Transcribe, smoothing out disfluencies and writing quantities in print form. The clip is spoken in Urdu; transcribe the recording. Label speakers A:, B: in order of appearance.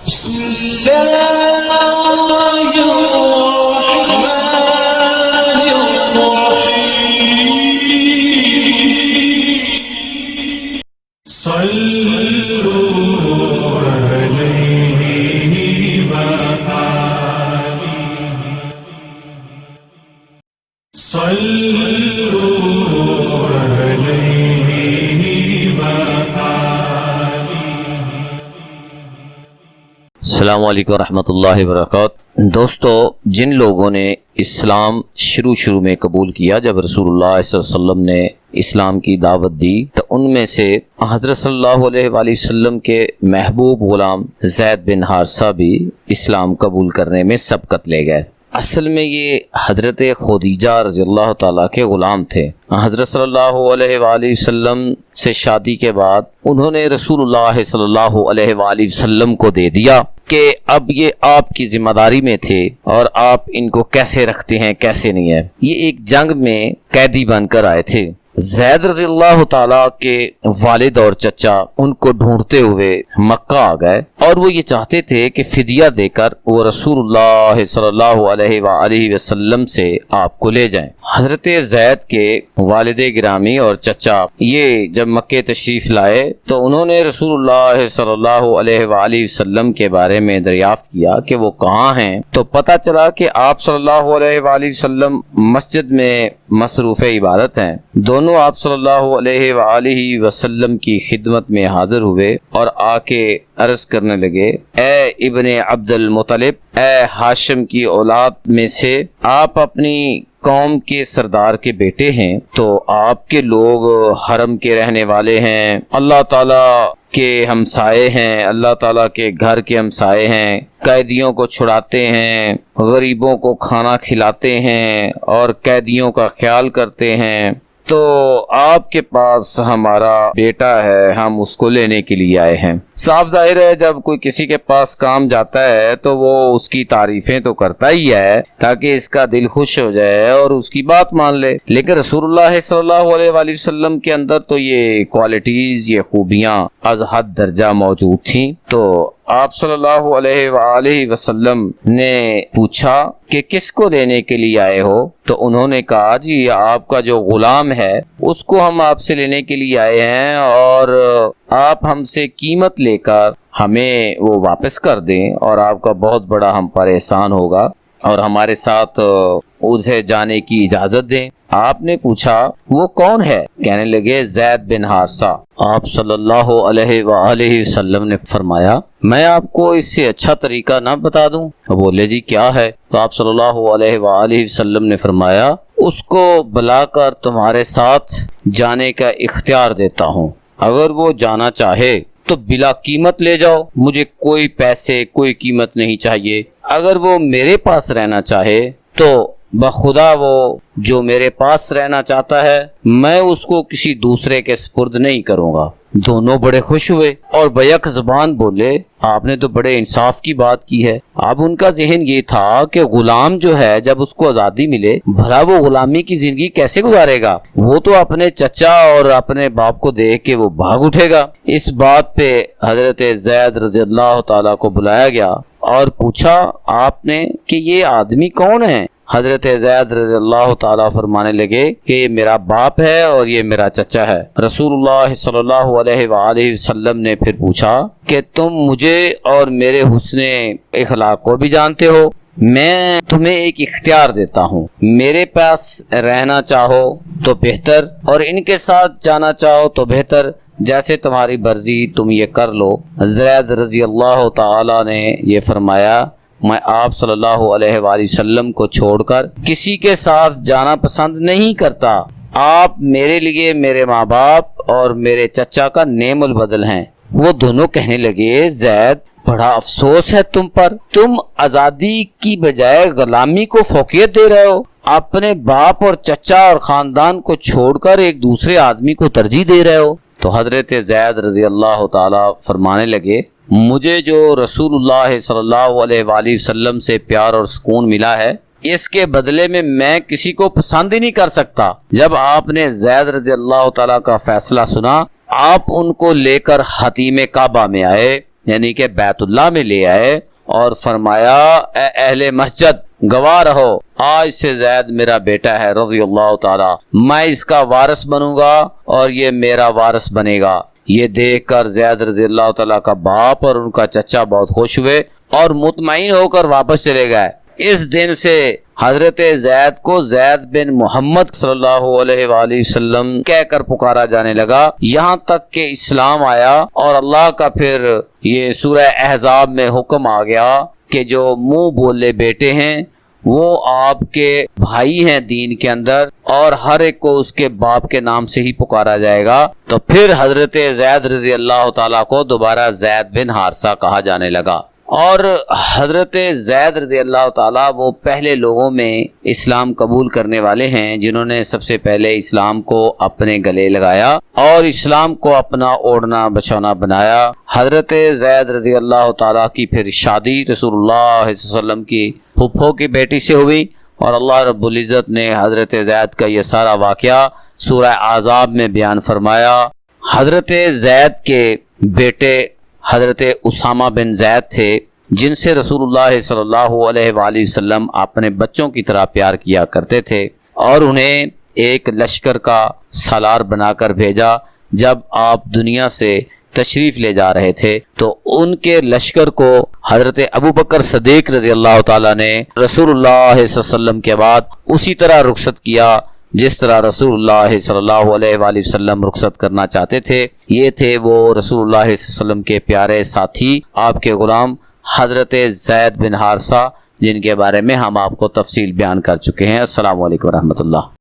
A: بسم الله الرحمن الرحيم صلوا عليه وآله صلوا عليه وآله
B: السلام علیکم ورحمۃ اللہ وبرکاتہ۔ دوستو، جن لوگوں نے اسلام شروع میں قبول کیا جب رسول اللہ صلی اللہ علیہ وسلم نے اسلام کی دعوت دی، تو ان میں سے حضرت صلی اللہ علیہ وآلہ وسلم کے محبوب غلام زید بن حارثہ بھی اسلام قبول کرنے میں سبقت لے گئے۔ اصل میں یہ حضرت خدیجہ رضی اللہ تعالیٰ کے غلام تھے۔ حضرت صلی اللہ علیہ وآلہ وسلم سے شادی کے بعد انہوں نے رسول اللہ صلی اللہ علیہ وآلہ وسلم کو دے دیا کہ اب یہ آپ کی ذمہ داری میں تھے اور آپ ان کو کیسے رکھتے ہیں کیسے نہیں ہے۔ یہ ایک جنگ میں قیدی بن کر آئے تھے۔ زید رضی اللہ تعالیٰ کے والد اور چچا ان کو ڈھونڈتے ہوئے مکہ آ گئے اور وہ یہ چاہتے تھے کہ فدیہ دے کر وہ رسول اللہ صلی اللہ علیہ وآلہ وسلم سے آپ کو لے جائیں۔ حضرت زید کے والد گرامی اور چچا یہ جب مکہ تشریف لائے تو انہوں نے رسول اللہ صلی اللہ علیہ وآلہ وسلم کے بارے میں دریافت کیا کہ وہ کہاں ہیں، تو پتہ چلا کہ آپ صلی اللہ علیہ وآلہ وسلم مسجد میں مصروف عبادت ہیں۔ دونوں آپ صلی اللہ علیہ وآلہ وسلم کی خدمت میں حاضر ہوئے اور آ کے عرض کرنے لگے، اے ابن عبد المطلب، اے ہاشم کی اولاد میں سے آپ اپنی قوم کے سردار کے بیٹے ہیں، تو آپ کے لوگ حرم کے رہنے والے ہیں، اللہ تعالیٰ کے ہمسائے ہیں، اللہ تعالیٰ کے گھر کے ہمسائے ہیں، قیدیوں کو چھڑاتے ہیں، غریبوں کو کھانا کھلاتے ہیں اور قیدیوں کا خیال کرتے ہیں، تو آپ کے پاس ہمارا بیٹا ہے، ہم اس کو لینے کے لیے آئے ہیں۔ صاف ظاہر ہے جب کوئی کسی کے پاس کام جاتا ہے تو وہ اس کی تعریفیں تو کرتا ہی ہے تاکہ اس کا دل خوش ہو جائے اور اس کی بات مان لے، لیکن رسول اللہ صلی اللہ علیہ وآلہ وسلم کے اندر تو یہ کوالٹیز، یہ خوبیاں از حد درجہ موجود تھیں۔ تو آپ صلی اللہ علیہ وآلہ وسلم نے پوچھا کہ کس کو لینے کے لیے آئے ہو، تو انہوں نے کہا جی آپ کا جو غلام ہے اس کو ہم آپ سے لینے کے لیے آئے ہیں اور آپ ہم سے قیمت لے کر ہمیں وہ واپس کر دیں اور آپ کا بہت بڑا ہم پر احسان ہوگا اور ہمارے ساتھ اسے جانے کی اجازت دیں۔ آپ نے پوچھا وہ کون ہے؟ کہنے لگے زید بن حارثہ۔ آپ صلی اللہ علیہ وآلہ وسلم نے فرمایا میں آپ کو اس سے اچھا طریقہ نہ بتا دوں؟ بولے جی کیا ہے؟ تو آپ صلی اللہ علیہ وآلہ وسلم نے فرمایا اس کو بلا کر تمہارے ساتھ جانے کا اختیار دیتا ہوں، اگر وہ جانا چاہے تو بلا قیمت لے جاؤ، مجھے کوئی پیسے کوئی قیمت نہیں چاہیے، اگر وہ میرے پاس رہنا چاہے تو بخدا وہ جو میرے پاس رہنا چاہتا ہے میں اس کو کسی دوسرے کے سپرد نہیں کروں گا۔ دونوں بڑے خوش ہوئے اور بیک زبان بولے آپ نے تو بڑے انصاف کی بات کی ہے۔ اب ان کا ذہن یہ تھا کہ غلام جو ہے جب اس کو آزادی ملے بھلا وہ غلامی کی زندگی کیسے گزارے گا، وہ تو اپنے چچا اور اپنے باپ کو دیکھ کے وہ بھاگ اٹھے گا۔ اس بات پہ حضرت زید رضی اللہ تعالیٰ کو بلایا گیا اور پوچھا آپ نے کہ یہ آدمی کون ہے؟ حضرت زید رضی اللہ تعالیٰ فرمانے لگے کہ یہ میرا باپ ہے اور یہ میرا چچا ہے۔ رسول اللہ صلی اللہ علیہ وآلہ وسلم نے پھر پوچھا کہ تم مجھے اور میرے حسن اخلاق کو بھی جانتے ہو، میں تمہیں ایک اختیار دیتا ہوں، میرے پاس رہنا چاہو تو بہتر اور ان کے ساتھ جانا چاہو تو بہتر، جیسے تمہاری مرضی تم یہ کر لو۔ زید رضی اللہ تعالیٰ نے یہ فرمایا میں آپ صلی اللہ علیہ وآلہ وسلم کو چھوڑ کر کسی کے ساتھ جانا پسند نہیں کرتا، آپ میرے لیے میرے ماں باپ اور میرے چچا کا نعم البدل ہیں۔ وہ دونوں کہنے لگے زید بڑا افسوس ہے تم پر، تم آزادی کی بجائے غلامی کو فوقیت دے رہے ہو، اپنے باپ اور چچا اور خاندان کو چھوڑ کر ایک دوسرے آدمی کو ترجیح دے رہے ہو۔ تو حضرت زید رضی اللہ تعالیٰ فرمانے لگے مجھے جو رسول اللہ صلی اللہ علیہ وآلہ وسلم سے پیار اور سکون ملا ہے اس کے بدلے میں کسی کو پسند ہی نہیں کر سکتا۔ جب آپ نے زید رضی اللہ تعالیٰ کا فیصلہ سنا آپ ان کو لے کر حتیم کعبہ میں آئے یعنی کہ بیت اللہ میں لے آئے اور فرمایا اے اہل مسجد گواہ رہو، آج سے زید میرا بیٹا ہے رضی اللہ تعالی، میں اس کا وارث بنوں گا اور یہ میرا وارث بنے گا۔ یہ دیکھ کر زید رضی اللہ تعالیٰ کا باپ اور ان کا چچا بہت خوش ہوئے اور مطمئن ہو کر واپس چلے گئے۔ اس دن سے حضرت زید کو زید بن محمد صلی اللہ علیہ وآلہ وسلم کہہ کر پکارا جانے لگا، یہاں تک کہ اسلام آیا اور اللہ کا پھر یہ سورہ احزاب میں حکم آ گیا کہ جو منہ بولے بیٹے ہیں وہ آپ کے بھائی ہیں دین کے اندر، اور ہر ایک کو اس کے باپ کے نام سے ہی پکارا جائے گا۔ تو پھر حضرت زید رضی اللہ تعالیٰ کو دوبارہ زید بن حارثہ کہا جانے لگا۔ اور حضرت زید رضی اللہ تعالیٰ وہ پہلے لوگوں میں اسلام قبول کرنے والے ہیں جنہوں نے سب سے پہلے اسلام کو اپنے گلے لگایا اور اسلام کو اپنا اوڑھنا بچھونا بنایا۔ حضرت زید رضی اللہ تعالیٰ کی پھر شادی رسول اللہ صلی اللہ علیہ وسلم کی پھپھو کی بیٹی سے ہوئی، اور اللہ رب العزت نے حضرت زید کا یہ سارا واقعہ سورہ احزاب میں بیان فرمایا۔ حضرت زید کے بیٹے حضرت اسامہ بن زید تھے جن سے رسول اللہ صلی اللہ علیہ وآلہ وسلم اپنے بچوں کی طرح پیار کیا کرتے تھے، اور انہیں ایک لشکر کا سالار بنا کر بھیجا۔ جب آپ دنیا سے تشریف لے جا رہے تھے تو ان کے لشکر کو حضرت ابوبکر صدیق رضی اللہ تعالیٰ نے رسول اللہ صلی اللہ علیہ وسلم کے بعد اسی طرح رخصت کیا جس طرح رسول اللہ صلی اللہ علیہ وآلہ وسلم رخصت کرنا چاہتے تھے۔ یہ تھے وہ رسول اللہ صلی اللہ علیہ وسلم کے پیارے ساتھی، آپ کے غلام حضرت زید بن حارثہ، جن کے بارے میں ہم آپ کو تفصیل بیان کر چکے ہیں۔ السلام علیکم ورحمۃ اللہ۔